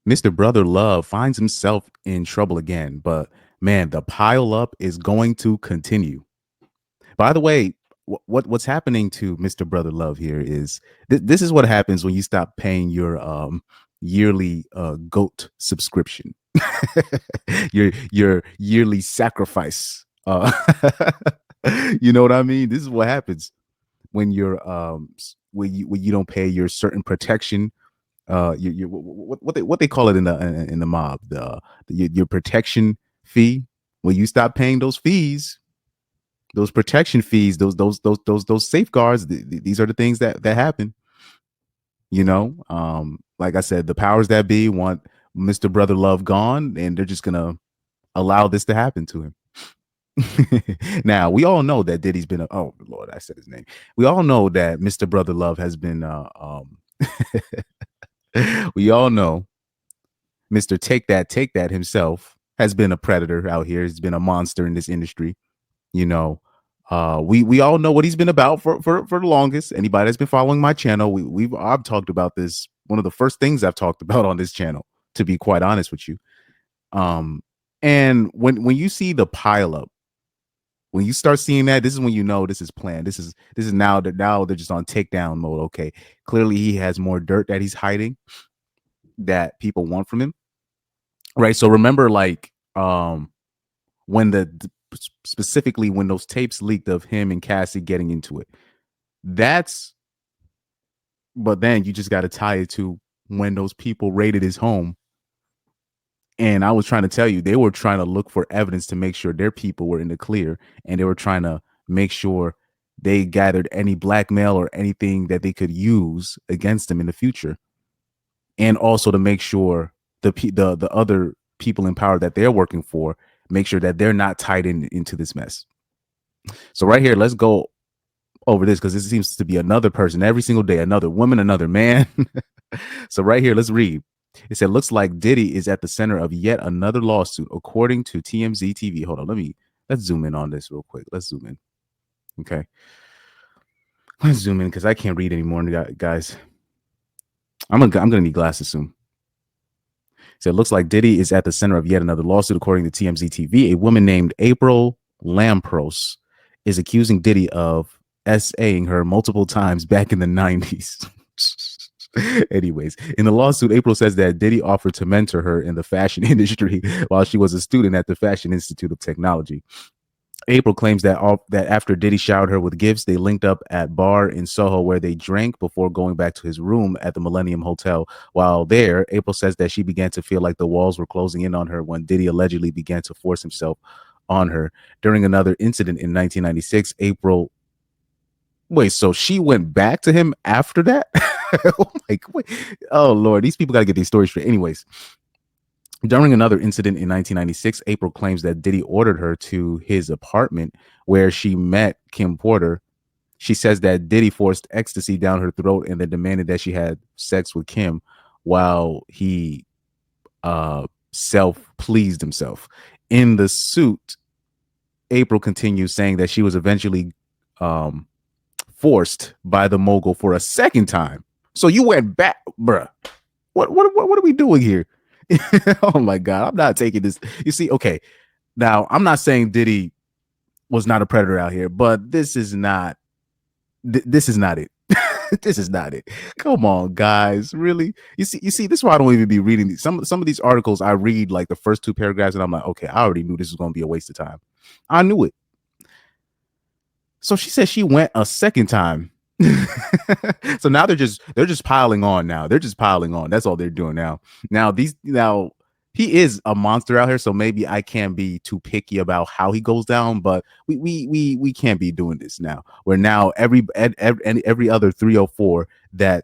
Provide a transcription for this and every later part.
Mr. Brother Love finds himself in trouble again, but man, the pile up is going to continue. By the way, what's happening to Mr. Brother Love here is this is what happens when you stop paying your yearly goat subscription. Your yearly sacrifice. You know what I mean? This is what happens when you don't pay your certain protection, what they call it in the mob, your protection fee. When you stop paying those fees, those protection fees, those safeguards, these are the things that happen. Like I said, the powers that be want Mr. Brother Love gone, and they're just gonna allow this to happen to him. Now we all know that Diddy's been oh Lord, I said his name. We all know that Mr. Brother Love has been we all know Mr. Take That himself has been a predator out here. He's been a monster in this industry. You know, we all know what he's been about for the longest. Anybody that's been following my channel, I've talked about this. One of the first things I've talked about on this channel, to be quite honest with you. And when you see the pileup, when you start seeing that, this is when you know this is planned. This is now they're just on takedown mode. Okay, clearly he has more dirt that he's hiding that people want from him, right? So remember, like when specifically when those tapes leaked of him and Cassie getting into it, that's but then you just got to tie it to when those people raided his home. And I was trying to tell you, they were trying to look for evidence to make sure their people were in the clear, and they were trying to make sure they gathered any blackmail or anything that they could use against them in the future, and also to make sure the other people in power that they're working for make sure that they're not tied into this mess. So right here, let's go over this because it seems to be another person every single day, another woman, another man. So right here, let's read. It said, looks like Diddy is at the center of yet another lawsuit, according to TMZ TV. Hold on, let's zoom in on this real quick. Let's zoom in. Okay. Let's zoom in because I can't read anymore, guys. I'm gonna need glasses soon. So it looks like Diddy is at the center of yet another lawsuit, according to TMZ TV. A woman named April Lampros is accusing Diddy of SAing her multiple times back in the 90s. Anyways, in the lawsuit, April says that Diddy offered to mentor her in the fashion industry while she was a student at the Fashion Institute of Technology. April claims that after Diddy showered her with gifts, they linked up at bar in Soho where they drank before going back to his room at the Millennium Hotel. While there, April says that she began to feel like the walls were closing in on her when Diddy allegedly began to force himself on her. During another incident in 1996, April... Wait, so she went back to him after that? Wait. Oh, Lord, these people got to get these stories straight. Anyways, during another incident in 1996, April claims that Diddy ordered her to his apartment where she met Kim Porter. She says that Diddy forced ecstasy down her throat and then demanded that she had sex with Kim while he self-pleased himself. In the suit, April continues saying that she was eventually forced by the mogul for a second time. So you went back, bruh. What are we doing here? Oh my God, I'm not taking this. You see, okay. Now, I'm not saying Diddy was not a predator out here, but this is not it. This is not it. Come on, guys. Really? You see, this is why I don't even be reading these. Some of these articles I read like the first two paragraphs, and I'm like, okay, I already knew this was gonna be a waste of time. I knew it. So she said she went a second time. So now they're just piling on now. They're just piling on. That's all they're doing now. Now he is a monster out here, so maybe I can't be too picky about how he goes down, but we can't be doing this now. Where now every other 304 that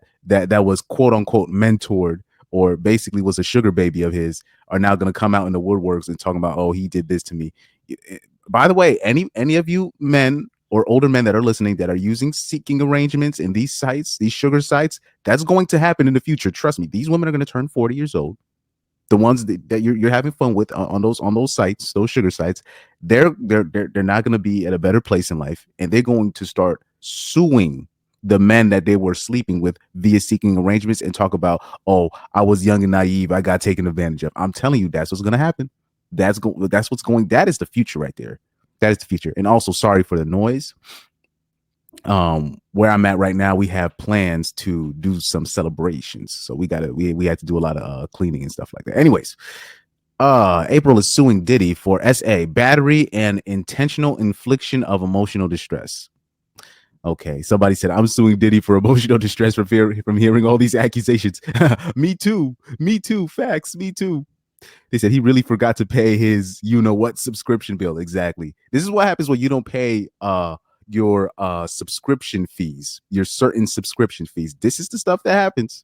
was quote unquote mentored or basically was a sugar baby of his are now going to come out in the woodworks and talking about, oh, he did this to me. By the way, any of you men or older men that are listening that are using seeking arrangements in these sites, these sugar sites, that's going to happen in the future. Trust me, these women are going to turn 40 years old. The ones that you're having fun with on those sites, those sugar sites, they're not going to be at a better place in life, and they're going to start suing the men that they were sleeping with via seeking arrangements and talk about, oh, I was young and naive, I got taken advantage of. I'm telling you, that's what's going to happen. That's what's going. That is the future right there. That is the future. And also, sorry for the noise. Where I'm at right now, we have plans to do some celebrations, so we had to do a lot of cleaning and stuff like that. Anyways, April is suing Diddy for SA battery and intentional infliction of emotional distress. Okay, somebody said I'm suing Diddy for emotional distress from hearing all these accusations. Me too. Me too. Facts. Me too. They said he really forgot to pay his what subscription bill. Exactly. This is what happens when you don't pay your subscription fees, your certain subscription fees. This is the stuff that happens.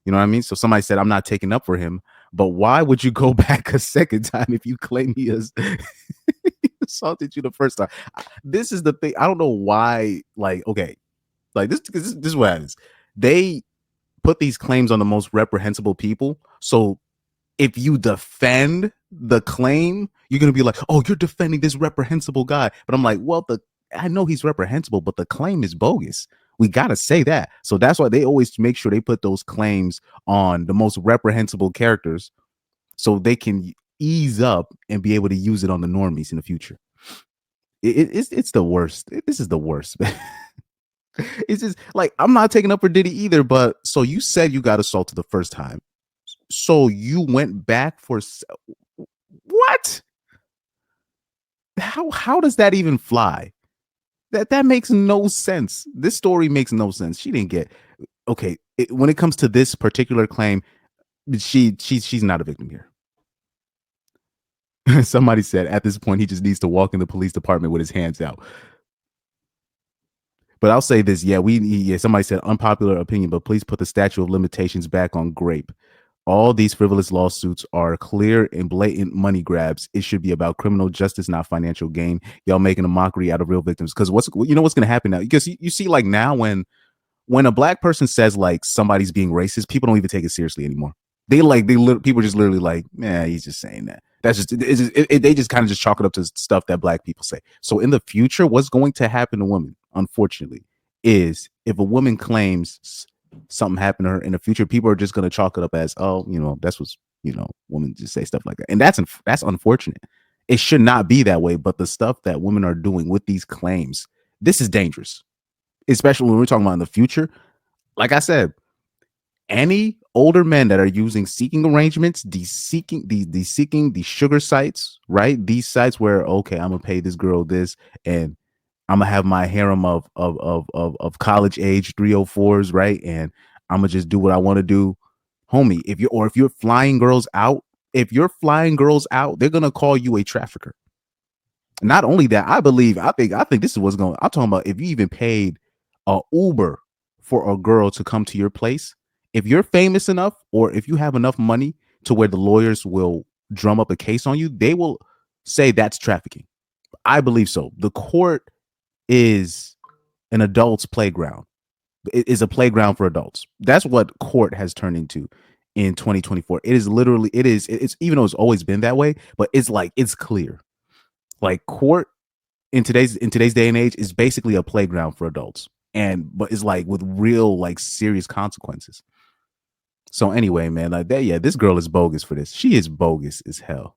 You know what I mean? So somebody said I'm not taking up for him, but why would you go back a second time if you claim he has assaulted you the first time? This is the thing. I don't know why. Like, okay, like this is what happens. They put these claims on the most reprehensible people. So if you defend the claim, you're gonna be like, "Oh, you're defending this reprehensible guy." But I'm like, "Well, I know he's reprehensible, but the claim is bogus. We gotta say that." So that's why they always make sure they put those claims on the most reprehensible characters, so they can ease up and be able to use it on the normies in the future. It's the worst. This is the worst. It's just like I'm not taking up for Diddy either. But so you said you got assaulted the first time. So you went back for what? How does that even fly? That makes no sense. This story makes no sense. She didn't get okay. When it comes to this particular claim, she's not a victim here. Somebody said at this point he just needs to walk in the police department with his hands out. But I'll say this, somebody said unpopular opinion, but please put the statute of limitations back on grape. All these frivolous lawsuits are clear and blatant money grabs. It should be about criminal justice, not financial gain. Y'all making a mockery out of real victims. Because what's going to happen now? Because you see, like now when a black person says like somebody's being racist, people don't even take it seriously anymore. People just literally like, man, he's just saying that. That's just they just kind of just chalk it up to stuff that black people say. So in the future, what's going to happen to women, unfortunately, is if a woman claims something happened to her in the future, people are just going to chalk it up as, oh, that's what's, women just say stuff like that. And that's unfortunate. It should not be that way. But the stuff that women are doing with these claims, this is dangerous, especially when we're talking about in the future. Like I said, any older men that are using seeking arrangements, these sugar sites, right? These sites where, okay, I'm gonna pay this girl this, and I'm gonna have my harem of college age 304s, right? And I'm gonna just do what I want to do, homie. If you're flying girls out, they're gonna call you a trafficker. Not only that, I think this is what's going. I'm talking about if you even paid a Uber for a girl to come to your place. If you're famous enough, or if you have enough money to where the lawyers will drum up a case on you, they will say that's trafficking. I believe so. The court is an adult's playground. It is a playground for adults. That's what court has turned into in 2024. It is literally, it's even though it's always been that way, but it's clear. Like court in today's day and age is basically a playground for adults. But it's like with real like serious consequences. So anyway, man, like that, yeah, this girl is bogus for this. She is bogus as hell.